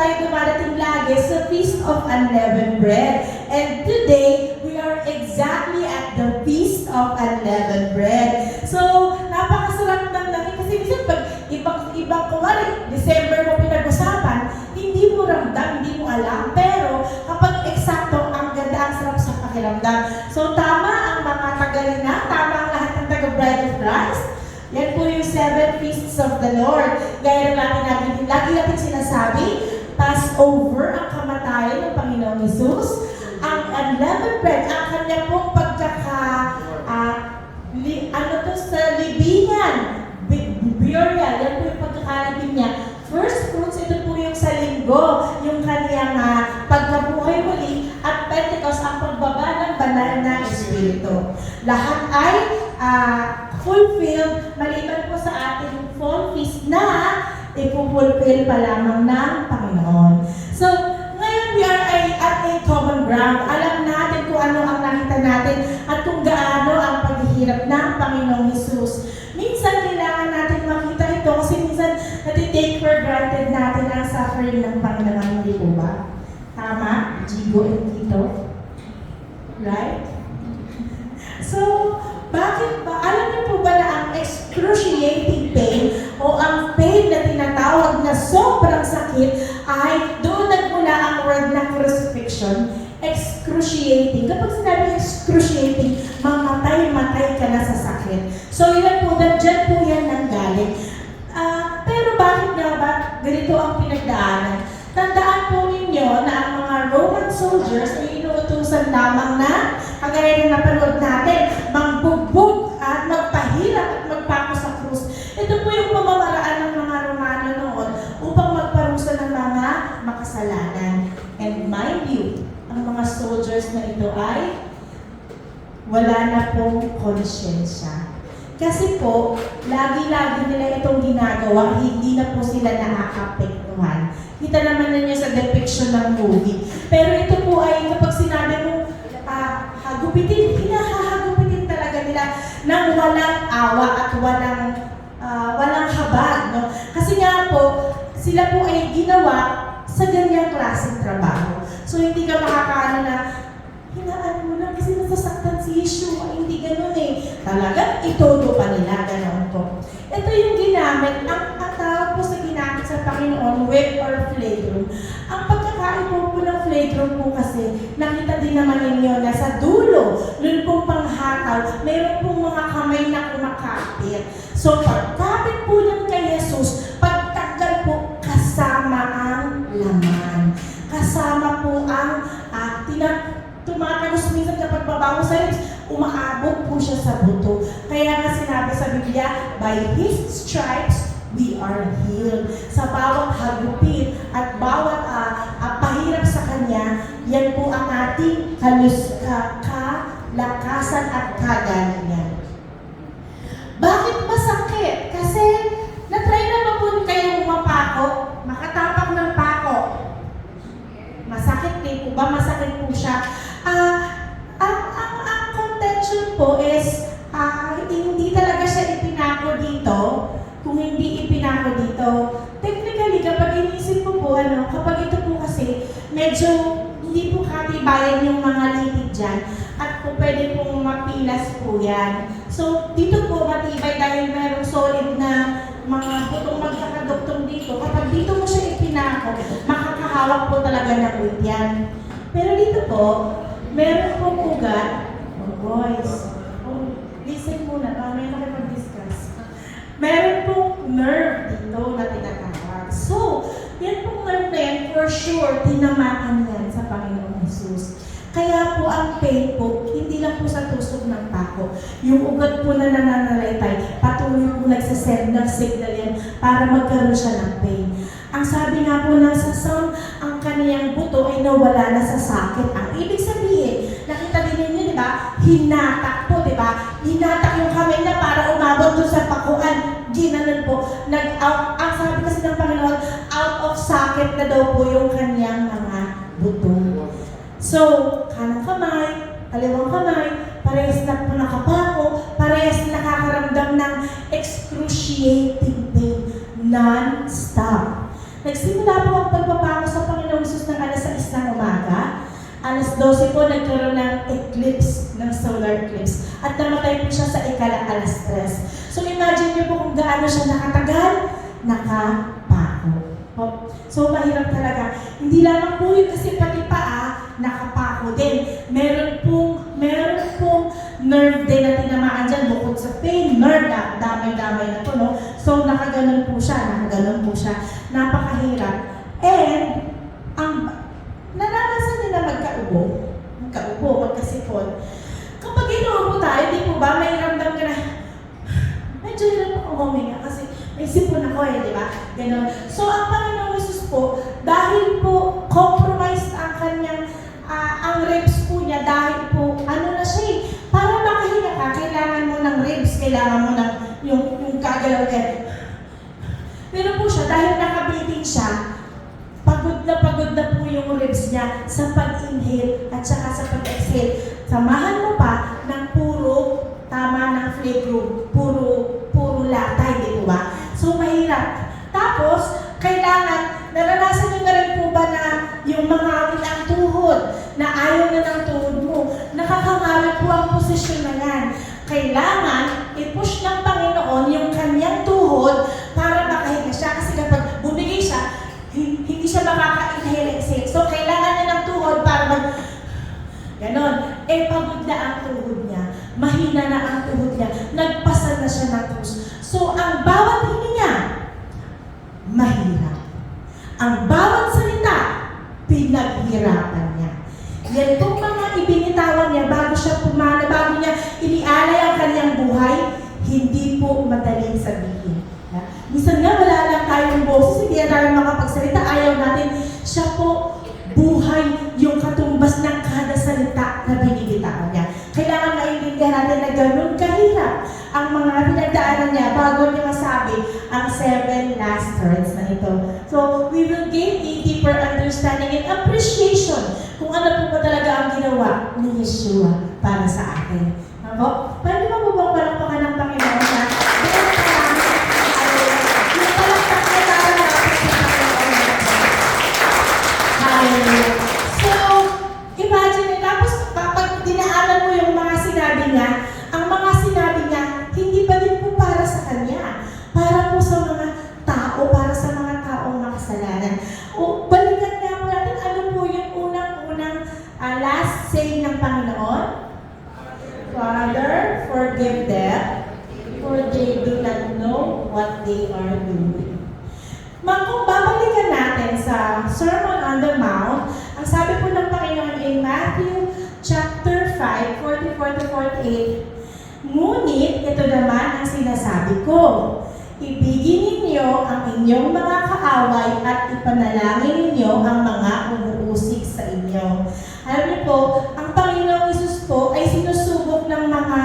tayo dumadating lagi sa Feast of Unleavened Bread. And today, we are exactly at the Feast of Unleavened Bread. So, napakasarap ng lagi kasi minsan pag ibang kumari, December mo pinag-usapan, hindi mo ramdam, hindi mo alam. Pero kapag eksakto, ang ganda, ang sarap sa pakiramdam. So, tama ang mga tagalina, tama ang lahat ng taga-Bride of Christ. Yan po yung 7 feasts of the Lord. Gaya natin, lagi natin sinasabi, Passover, ang kamatayan ng Panginoong Hesus, ang unleavened bread, ang kanya pong sa libingan, burial, yan po yung pagkakalibing niya. First fruits, ito po yung sa linggo, yung kanyang pagkabuhay muli, at Pentecost, ang pagbaba ng banal na Espiritu. Lahat ay fulfilled maliban po sa ating fall feast na ipupulfill pa lamang ng Panginoon. So, ngayon we are at a common ground. Alam natin kung ano ang nakita natin at kung gaano ang paghihirap ng Panginoong Hesus. Minsan kailangan natin makita ito kasi minsan nati-take for granted natin ang suffering ng Panginoon. Hindi po ba? Tama? Jigo and Tito? Right? So, bakit ba? Alam niyo po ba na ang excruciating pain o ang pain na tinatawag na sobrang sakit ay doon nagmula ang word na crucifixion? Excruciating. Kapag sinabi excruciating, mamatay-matay ka na sa sakit. So, yun po, dyan po yan nanggaling. Pero bakit nga ba ganito ang pinagdaanan? Tandaan po ninyo na ang mga Roman soldiers ay inuutusan lamang na, kagaya na napanood natin, magbugbog at magpahirap at magpako sa krus. Ito po yung pamamaraan ng mga Romano noon upang magparusa ng mga makasalanan. And mind you, ang mga soldiers na ito ay wala na pong konsyensya. Kasi po, lagi-lagi nila itong ginagawa, hindi na po sila nakakapektuhan. Kita naman ninyo sa depiction ng movie. Pero ito po ay kapag sinabi mo, hagupitin, hinahagupitin talaga nila ng walang awa at walang habag. No? Kasi nga po, sila po ay ginawa sa ganyang klaseng trabaho. So hindi ka makakaano na, hinaan mo na kasi nasasaktan si Yeshua. Hindi ganun eh. Talagang itodo pa nila, ganoon po. Ito yung ginamit, ang tawag po sa ginamit sa Panginoon, whip or flagrum. Ang pagkakain po ng flagrum po kasi, nakita din naman ninyo na sa dulo, nun pong panghataw, mayroon pong mga kamay na kumakapit. So pagkapit po ng kay Jesus, pagtagal po kasama ang laman. Kasama po ang tumatagos minsan kapag babango sa lips, umaabot po siya sa buto. Kaya nga sinabi sa Biblia, by His stripes, we are healed. Sa bawat hagupit at bawat pahirap sa Kanya, yan po ang ating kalakasan at kagalingan. Bakit masakit? Kasi na-try na ba po kayong mapako? Makatapak ng pako. Masakit din po ba? Masakit po siya. Ang contention po is hindi talaga siya ipinako dito. Kung hindi ipinako dito, technically, kapag inisip po po, kapag ito po kasi, medyo hindi po katibayan yung mga litid dyan at po pwede pong mapilas po yan. So, dito po matibay dahil merong solid na mga butong magkakaduktong dito. Kapag dito mo siya ipinako, makakahawak po talaga ng weight yan. Pero dito po, meron pong ugat. Oh, boys. Listen muna, mamaya na kayo mag-discuss. Meron pong nerve dito na tinatawag. So, yan pong nerve na yan, for sure, tinamaan yan sa Panginoong Hesus. Kaya po ang pain po, hindi lang po sa tusok ng pako. Yung ugat po na nananalaytay, patuloy po nagsasend ng signal yan para magkaroon siya ng pain. Ang sabi nga po ng sa sound, ang kaniyang buto ay nawala na sa sakit. Ang ibig sabihin, nakita din ninyo, di ba? Hinatak po, di ba? Hinatak yung kamay na para umabot doon sa pakuan. Ginanon po. Ang sabi kasi ng Panginoon, out of socket na daw po yung kaniyang mga buto. So, kanang kamay, kaliwang kamay, parehas na po nakapako, parehas nakakaramdam ng excruciating pain, non-stop. Nagsimula po ang pagpapako sa Panginoong Hesus ng alas 6 ng umaga. Alas 12 po nagkaroon ng eclipse, ng solar eclipse. At namatay po siya sa alas 3. So imagine niyo po kung gaano siya nakatagal, nakapako. So mahirap talaga. Hindi lamang po yun kasi pati paa, nakapako din. Meron pong nerve din na tinamaan dyan bukod sa pain, nerve na, damay-damay na to, no? So nakaganon po siya. Napakahirap. And, naranasan nila magkasipon. Kapag inuupo tayo, di po ba, may ramdam ka na, medyo hirap ako huminga kasi may sipon ako di ba? Ganon. So, ang Panginoong Hesus po, dahil po compromised ang kanyang, ang ribs po niya, dahil po, na siya para makahinga ka, kailangan mo ng ribs, kailangan mo ng yung kagalaw ka. Pero po siya, dahil nakabiting siya, pagod na po yung ribs niya sa pag-inhale at saka sa pag-exhale. Samahan mo pa ng tama ng flake puro latay, di po ba? So, mahirap. Tapos, naranasan nyo na rin po ba na yung mga ang tuhod, na ayaw na ng tuhod mo, nakakangawit po ang posisyon na yan. Kailangan i-push ng Panginoon yung kanyang tuhod para makahinga siya. Kasi kapag bumigay siya, hindi siya makaka-inhale exhale. So, kailangan niya ng tuhod para ganon. Pagod na ang tuhod niya. Mahina na ang tuhod niya. Nagpasa na siya ng krus. So, ang bawat hininga, mahirap. Ang bawat salita, pinaghirapan niya. Yan itong mga ibinitawan niya bago siya pumana, bago niya inialay ang kanyang buhay, hindi po madaling sabihin. Minsan nga wala lang tayong boses, hindi na tayo makapagsalita, ayaw natin. Siya po, buhay yung katumbas ng kada salita na binibitawan niya. Kailangan maintindihan natin na ganun kahirap ang mga pinagdaanan niya bago niya masabi ang 7 last words na ito. So, we will gain a deeper understanding and appreciation kung ano po ba talaga ang ginawa ni Yeshua para sa atin. Ako, pwede ba po bang palakpakan ng Panginoon na yung palakpak na naranasan sa Panginoon? Hallelujah. So, imagine, tapos kapag dinaanan mo yung mga sinabi niya, ang mga sinabi niya, hindi pa din po para sa kanya. Para po sa mga tao, para sa mga taong makasalanan. O, balikan nga po natin, ano po yung unang-unang last say ng Panginoon? Father, forgive them, for they do not know what they are doing. Kung babalikan natin sa Sermon on the Mount, ang sabi po ng Panginoon in Matthew chapter 5, 44-48, ngunit ito naman ang sinasabi ko, ibigin ninyo ang inyong mga kaaway at ipanalangin ninyo ang mga umuusig sa inyo. Alam niyo po, ang Panginoong Hesus po ay sinusubok ng mga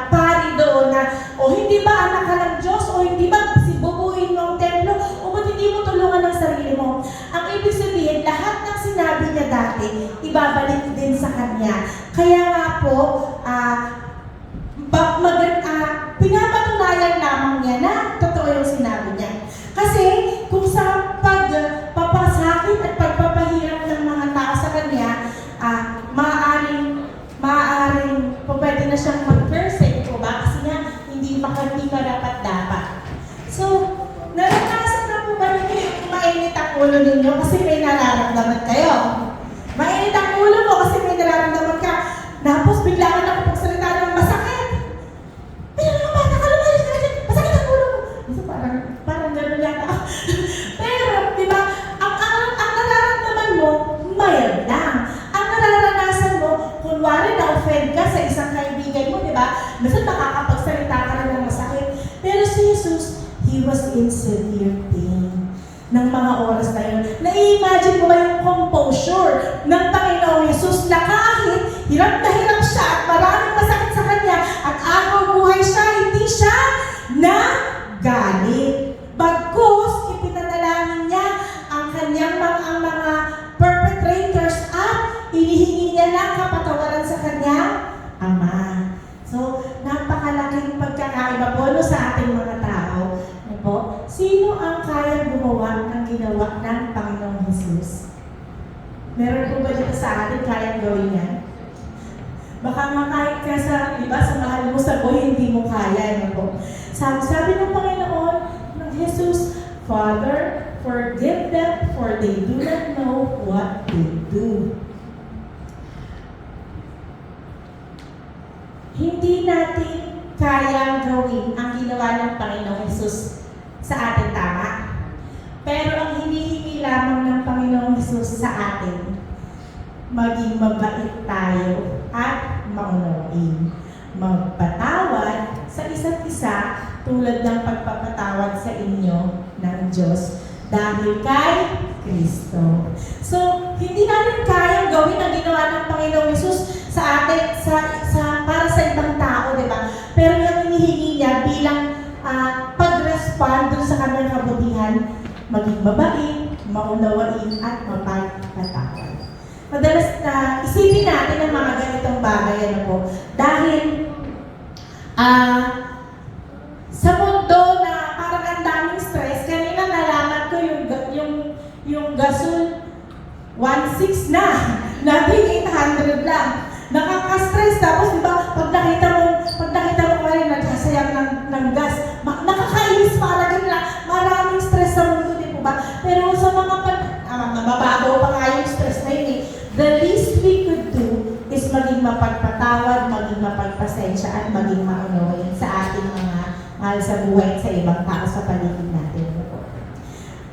pari doon na, o hindi ba anak ka ng Diyos, o hindi ba sibubuhin mo ang templo, o ba't hindi mo tulungan ang sarili mo? Ang ibig sabihin, lahat ng sinabi niya dati, ibabalik din sa Kanya. Kaya nga po, pinapatunayan lamang niya na totoo yung sinabi niya. Kasi kung sa pagpapasakit at pagpapahirap ng mga tao sa Kanya, maaaring pwede na siyang mag-persect po ba? Kasi nga, hindi dapat. So, naranasan na po ba ninyo yung mainit ang ulo ninyo kasi may nararamdaman kayo? Mainit ang ulo mo kasi may nararamdaman ka. Tapos bigla ka nakapagsalita ng masakit. Pero mga bata ka, lumayos ka dyan. Masakit ang ulo mo. So, parang gano'n yata. Pero, di ba, ang nararamdaman mo, mild lang. Ang nararanasan mo, kunwari na-offend ka sa isang kaibigan mo, di ba? Basta makakapagsalita ka na ng masakit. Pero si Jesus, He was in severe pain ng mga oras na yun. Na-imagine mo ba yung composure ng Panginoong Hesus na kahit hirap na hirap siya at maraming masakit sa Kanya at agaw buhay siya, hindi siya nagalit. Bagkus, ipinanalangin niya ang kanyang mga perpetrators at inihingi niya ng kapatawaran sa kanyang Ama. So, napakalaking pagkakaiba po sa ating mga tao. Po, sino ang kaya gumawa nagawa ng Panginoong Jesus? Meron po ba dito sa atin kayang gawin yan? Baka kahit ka sa, iba, sa mahal mo sa buhay, hindi mo kaya. Ano po? Sabi ng Panginoon, ng Jesus, Father, forgive them for they do not know what they do. Hindi natin kayang gawin ang ginawa ng Panginoong Jesus sa atin, tama? Pero ang hinihingi lamang ng Panginoong Jesus sa atin, maging mabait tayo at maunawain. Magpatawad sa isa't isa tulad ng pagpapatawad sa inyo ng Diyos dahil kay Kristo. So, hindi natin kayang gawin ang ginawa ng Panginoong Jesus sa atin, para sa ibang tao, di ba? Pero yung hinihingi niya bilang pag-respond dun sa kanyang kabutihan, maging mabait, maunawain, at mapagpatawad. Madalas na isipin natin ang mga ganitong bagay, ano po, dahil sa mundo na parang ang daming stress, kanina nalaman ko yung gasol 1.6 na, naging 800 lang. Nakaka-stress, tapos diba, pag nakita mo kayo nagsasayang ng gas, nakakainis para lang, maraming stress sa mundo, di po ba? Pero sa mga mababaw pa nga yung stress na yun eh. The least we could do is maging mapagpatawad, maging mapagpasensya, at maging maunawain sa ating mga mahal sa buhay at sa ibang tao sa paligid natin.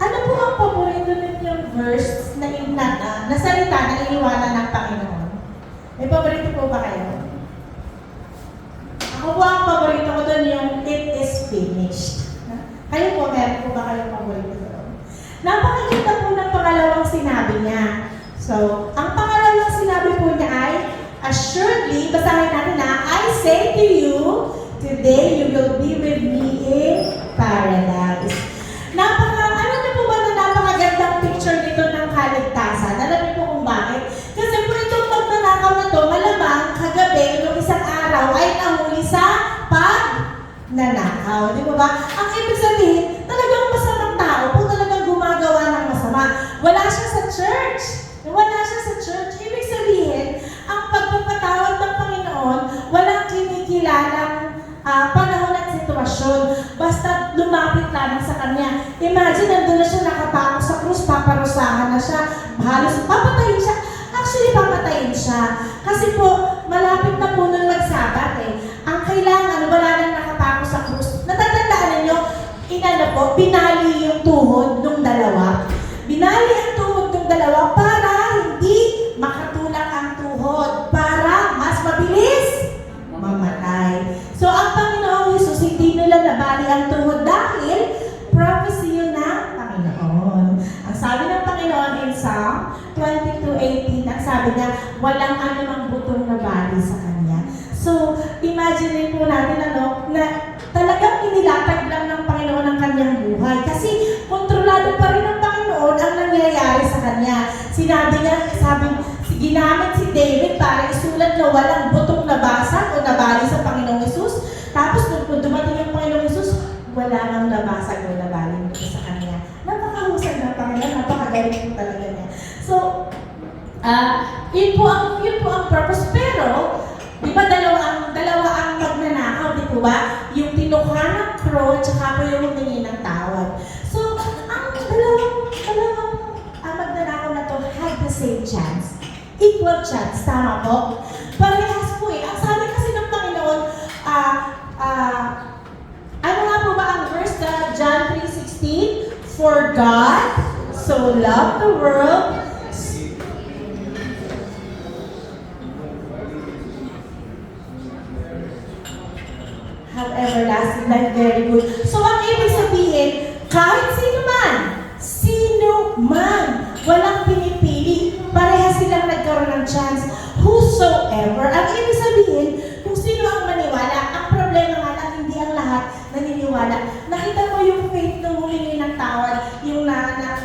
Ano po ang paborito ninyong verse na salita na iniwanan ng Panginoon? May paborito po ba kayo? Ako po ang paborito ko doon yung it is finished. Kayo po, meron po ba kayong paborito doon? Napakaganda po ng pangalawang sinabi niya. So, ang pangalawang sinabi po niya ay, assuredly, basahin natin na, I say to you, today you will be with me in paradise. Ano niyo po ba na napakagandang picture dito ng kaligtasan? Alam niyo po kung bakit? Kasi po itong magnanakaw na to, malamang kagabi, yung isang araw, ay nahuli sa pagnanakaw. Di ba ba? Ang ibig sabihin, talagang masamang tao po talagang gumagawa ng masama. Wala siya sa church. Wala siya sa church. Ibig sabihin, ang pagpapatawad ng Panginoon, walang kinikilalang panahon at sitwasyon. Basta lumapit lamang sa Kanya. Imagine, nandun na siya nakapako sa krus, paparusahan na siya, halos papatayin siya. Actually, papatayin siya. Kasi po, malapit na po nung magsabat eh. Ang kailangan, wala nang nakapako sa krus. Natatandaan ninyo, binali yung tuhod ng dalawa. Binali ang tuhod ng dalawa para hindi makatulak ang tuhod, para mas mabilis mamatay. So, ang Panginoong Jesus, hindi nila nabali ang tuhod dahil prophecy yun ng Panginoon. Ang sabi ng Panginoon in Psalm 22:18, ang sabi niya, walang anumang butong nabali sa Kanya. So, imagine po natin na talagang inilatag lang ng Panginoon ang Kanyang buhay. Kasi, kontrolado pa rin ng Panginoon ang nangyayari sa Kanya. Sinabi niya, ginamit si David para isulat na walang butong nabasag o nabali sa Panginoong Jesus. Tapos, kung dumating yung Panginoong Jesus, wala nang nabasag o nabali sa Kanya. Napakahusay ng Panginoon, napakagaling po talaga niya. So, yun po ang purpose. Pero, di ba dalawa ang magnanakaw, di po ba? Yung tinukha ng crow, tsaka po yung humingi ng tawad. So, ang dalawang magnanakaw na to had the same chance. Equal chance, tama po? Parehas po eh. Ang sabi kasi ng Panginoon, ano nga po ba ang verse na John 3:16? For God so loved the world, have everlasting life, very good. So, ang ibig sabihin, kahit sino man, walang pinipili, parehas silang nagkaroon ng chance. Whosoever. Ang ibig sabihin, kung sino ang maniwala, ang problema nga lang, hindi ang lahat naniniwala. Nakita mo yung faith nung humingi ng tawad, yung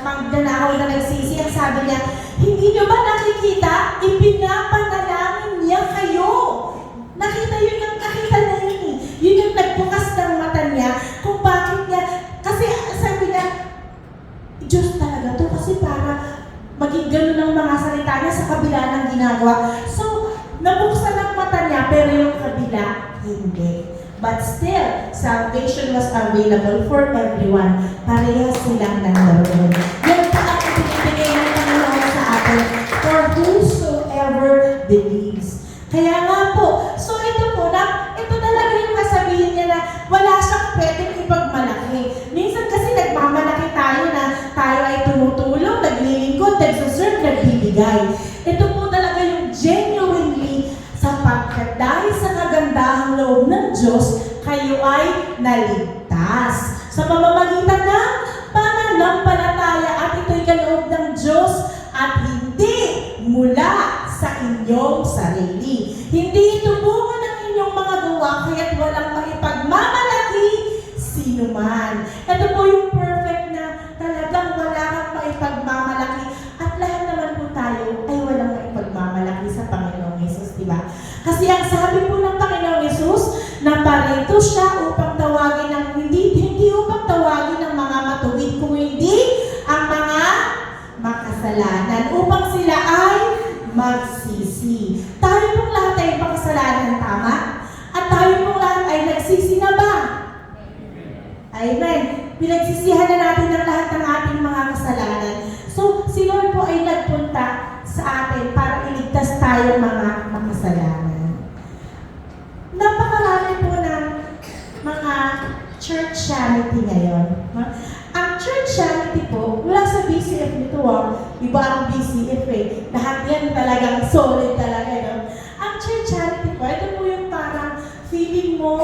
magnanakaw na nagsisi, ang sabi niya, hindi nyo ba nakikita? Ipinapanalangin niya kayo. Nakita na yun eh. Yun yung nagbukas ng mata niya kung bakit niya, kasi sabi niya, ginagawa. So, nabuksan ang mata niya, pero yung kabila, hindi. But still, salvation was available for everyone. Parehas silang nandoon. Yan pa ang ibinibigay ng Panginoon sa atin for whosoever believes. Kaya nga po, so ito po, ito talaga yung kasabihin niya na wala siyang pwedeng ipagmalaki. Minsan kasi nagmamalaki tayo na tayo ay tumutulong, naglilingkod, nagsuserve, nagbibigay. Ito po talaga yung genuinely sapagkat dahil sa kagandahang loob ng Diyos, kayo ay naligtas. Sa pamamagitan ng pananampalataya at ito'y kaloob ng Diyos at hindi mula sa inyong sarili. Hindi ito bunga ng inyong mga gawa kaya't walang maipagmamalaki sino man. Ito po yung perfect na talagang wala kang maipagmamalaki at lahat naman po tayo ay walang maipagmamalaki sa Panginoong Hesus, di ba? Kasi ang sabi po ng Panginoong Hesus na parito siya upang tawagin ng hindi upang tawagin ng mga matuwid kung hindi ang mga makasalanan upang sila ay magsisi. Tayo pong lahat ay makasalanan, tama? At tayo pong lahat ay nagsisi na ba? Amen. Pinagsisihan na natin ang lahat ng ating mga kasalanan. So, si Lord po ay nagpunta sa atin para iligtas tayo mga makasalanan. Napakarami po ng mga churchianity ngayon. Ang churchianity po, wala sa BCF nito, iba ang BCF eh. Lahat yan talagang solid talaga. No? Ang churchianity po, ito po yung parang feeling mo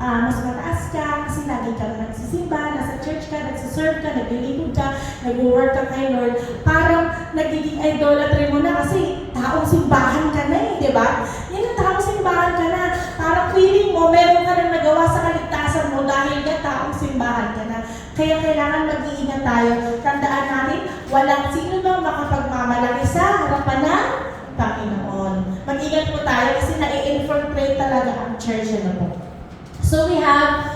mas mataas ka kasi lagi kang nagsisimba, nasa church ka, nagsiserve ka, naglilingkod ka, nag-work ka kay Lord. Parang nagiging idolatry mo na kasi taong simbahan ka na eh, di ba? Yan ang taong simbahan ka na. Parang feeling mo, meron ka nang nagawa sa kaligtasan mo dahil ka taong simbahan ka na. Kaya kailangan mag-iingat tayo. Tandaan natin, walang sino ba makapagmamalaki sa harapan ng Panginoon. Mag-ingat po tayo kasi na-infiltrate talaga ang church na po. So we have,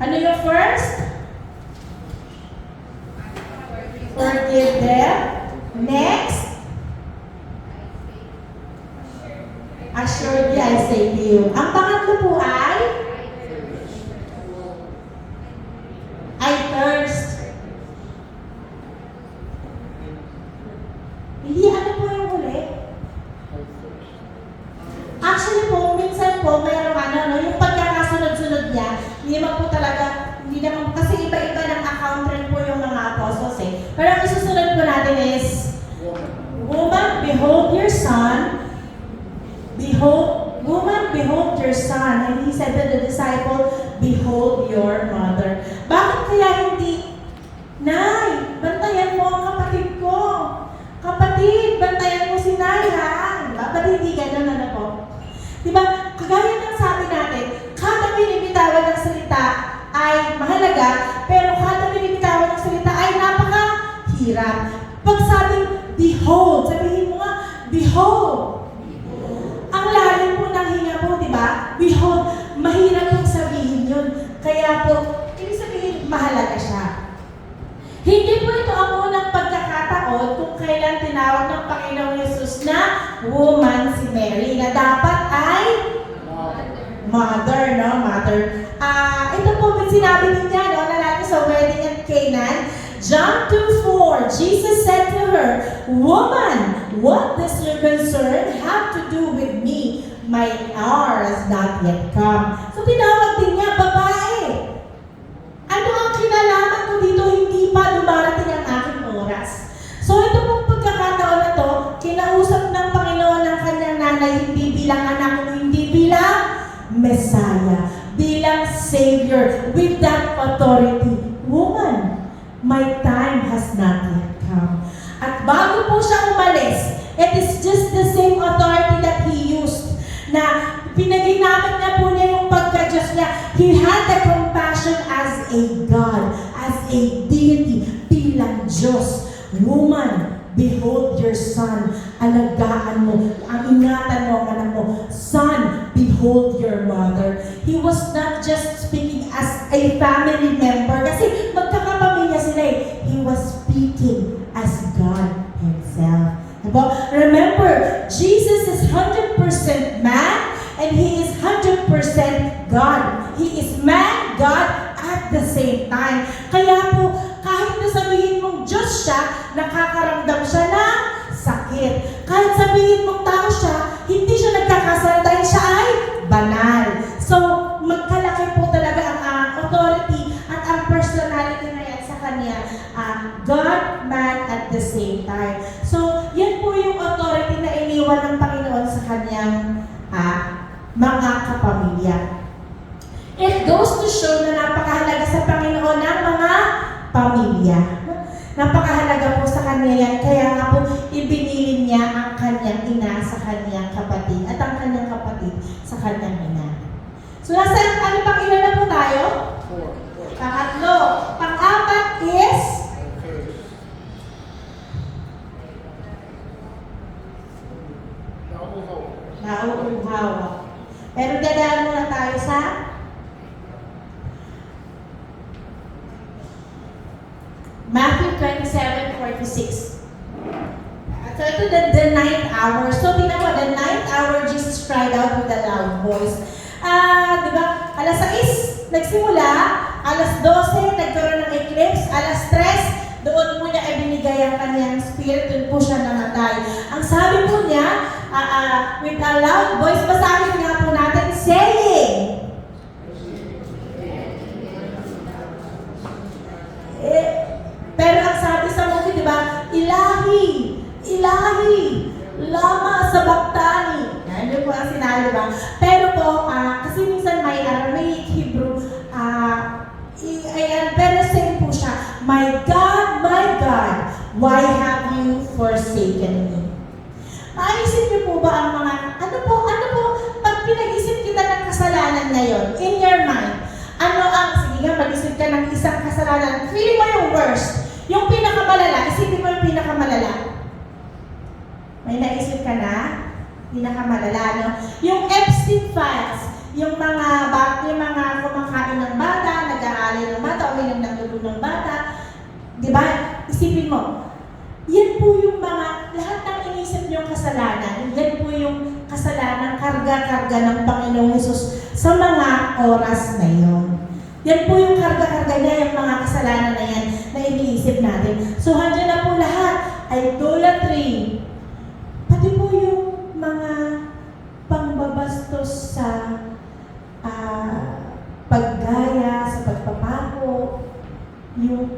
ano yung first? Forgive them. Next? Assuredly, I say to you. Ang pangatlo po ay? I thirst. Hindi, ano po yung huli? Actually po, minsan po, mayroong yung pagkakasunod-sunod niya, hindi naman po talaga, kasi iba-iba ng account rin po yung mga apostles eh. Pero ang isusunod po natin is, woman, behold your son. Woman, behold your son. And he said to the disciple, behold your mother. Bakit kaya hindi, Nay, bantayan mo ang kapatid ko. Kapatid, bantayan mo si Nay, ha? Ba't hindi ganun, ano po? Diba, kagaya ng sabi natin, kada binibitawan ng salita ay mahalaga, pero kada binibitawan ng salita ay napakahirap. Pag sabing, behold, sabihin mo nga, behold. Ang lalim po ng hinga po, diba? Behold, mahirap pong sabihin yun. Kaya po, ibig sabihin, mahalaga siya. Hindi po ito ang unang pagkakataon kung kailan tinawag ng Panginoong Hesus na woman si Mary, na dapat ay mother, no? Mother. Ito po, sinabi din niya, no? Natin sa wedding at Canaan. John 2:4, Jesus said to her, woman, what does your concern have to do with me? My hour has not yet come. So tinawag din niya, babae. Ano ang kinalaman ko dito? Hindi pa dumarating ang aking oras. So ito pong pagkakataon na to, kinausap ng Panginoon ng kanyang nanay, hindi bilang anak, hindi bilang Messiah, bilang Savior, with that authority. Woman, my time has not yet come. At bago po siya umalis, it is just the same authority that He used, na pinaginamit niya po niya yung pagka-Diyos niya. He had the compassion as a God, as a deity, bilang Diyos. Woman, behold your son. Alagaan mo, ingatan mo ang anak mo. Son, behold your mother. He was not just speaking as a family member, kasi magkakapamilya sila eh. He was speaking as God Himself. Diba? Remember, Jesus is 100% man and He is 100% God. He is man, God at the same time. Kaya po, kahit na sabihin mong Diyos siya, nakakaramdam siya ng sakit. Kahit sabihin mong tao siya, hindi siya nagkakasala dahil siya ay banal. So, magkalaki po talaga ang authority at ang personality na yan sa Kanya. God, man at the same time. So, yan po yung authority na iniwan ng Panginoon sa Kanyang mga kapamilya. It goes to show na napakahalaga sa Panginoon ng mga pamilya. Napakahalaga po sa Kanya yan. Kaya nga po, ibinilin niya ang Kanyang ina sa Kanyang kapatid at ang Kanyang kapatid sa Kanyang ina. So, nasa ano pang ilan na po tayo? 4. Pangatlo. Pang-apat is nauuhaw. Pero dadaan muna tayo sa Matthew 27:46. So ito the ninth hour. So tingnan mo, the ninth hour, Jesus cried out with a loud voice. Diba? Alas 6, nagsimula. Alas 12, nagkaroon ng eclipse. Alas 3, doon mo niya ibinigay ang kanyang spirit. Doon po siya namatay. Ang sabi po niya, with a loud voice, basahin nga po natin, saying, pero ang sabi sa movie, di ba, Ilahi, lama sa baktani. Yan yun po ang sinabi, di ba? Pero po, kasi minsan may Aramaic, Hebrew, pero same po siya, my God, why have you forsaken me? Maisip niyo po ba ang mga, ano po, pag pinag-isip kita ng kasalanan ngayon, in your mind, sige nga, mag-isip ka ng isang kasalanan, feeling mo yung worst, yung pinakamalala, isipin mo yung pinakamalala. May naisip ka na? Pinakamalala, no? Yung Epstein files, yung mga kumakain ng bata, nag-aalay ng bata, uminom ng dugo ng bata, di ba? Isipin mo, yan po yung mga, lahat ng inisip niyong kasalanan, yan po yung kasalanan, karga-karga ng Panginoong Hesus sa mga oras na yun. Yan po yung karga-karga niya, yung mga kasalanan na yan na iniisip natin. So, handyan na po lahat, idolatry, pati po yung mga pangbabastos sa paggaya, sa pagpapako, yung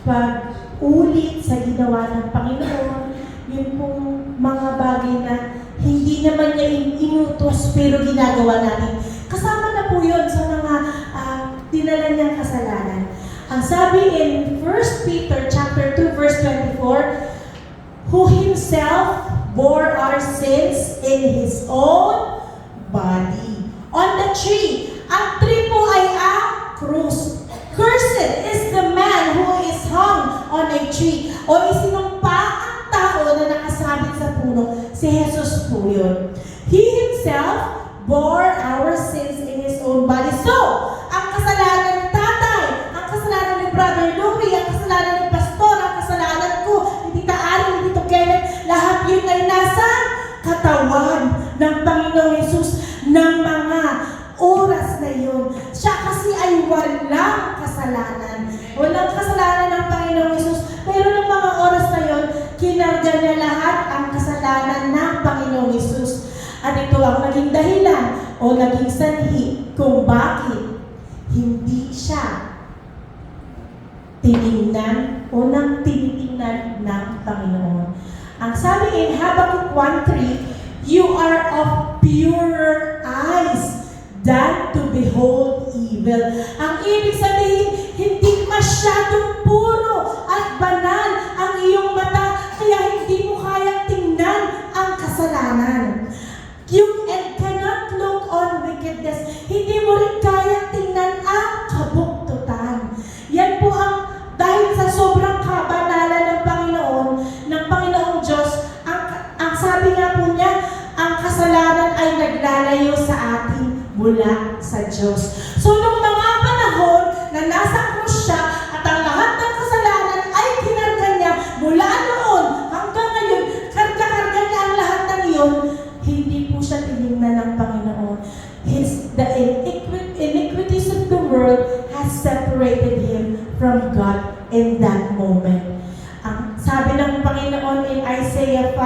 pag-ulit sa ginawa ng Panginoon, yun pong mga bagay na hindi naman niya inutos pero ginagawa natin. Kasama na po yun sa mga dinala niyang kasalanan. Ang sabi in 1 Peter chapter 2 verse 24, who Himself bore our sins in His own body on the tree. Ang tree po ay ang krus. Cursed is the man who is hung on a tree. O isinumpa ang tao na nakasabit sa puno. Si Jesus po yun. He Himself bore our sins in His own body. So, ang kasalanan ng tatay, ang kasalanan ni Brother Louie, ang kasalanan ni Pastor, ang kasalanan ko, ni Tita Ari, ni Tito Kenneth, lahat yun ay nasa katawan ng Panginoong Hesus ng mga oras na yun. Siya kasi ay walang kasalanan. Walang kasalanan ng Panginoong Hesus. Pero ng mga oras na yun, kinarga niya lahat ang kasalanan ng Panginoong Hesus. At ito ang naging dahilan o naging sanhi kung bakit hindi siya tinignan o nang tinitingnan ng Panginoon. Ang sabi in Habakkuk 1:3, you are of purer eyes than to behold evil. Ang ibig sabihin, hindi masyadong puro at banal ang iyong mata, kaya hindi mo kayang tingnan ang kasalanan. You cannot look on wickedness. Hindi mo rin kayang tingnan ang kabuktutan. Yan po ang, dahil sa sobrang kabanalan ng Panginoong Diyos, ang sabi nga po niya, ang kasalanan ay naglalayo sa atin mula sa Diyos. So, nung mga panahon na nasa krus siya at ang lahat ng kasalanan ay kinarga niya mula noon world has separated him from God in that moment. Ang sabi ng Panginoon in Isaiah 5,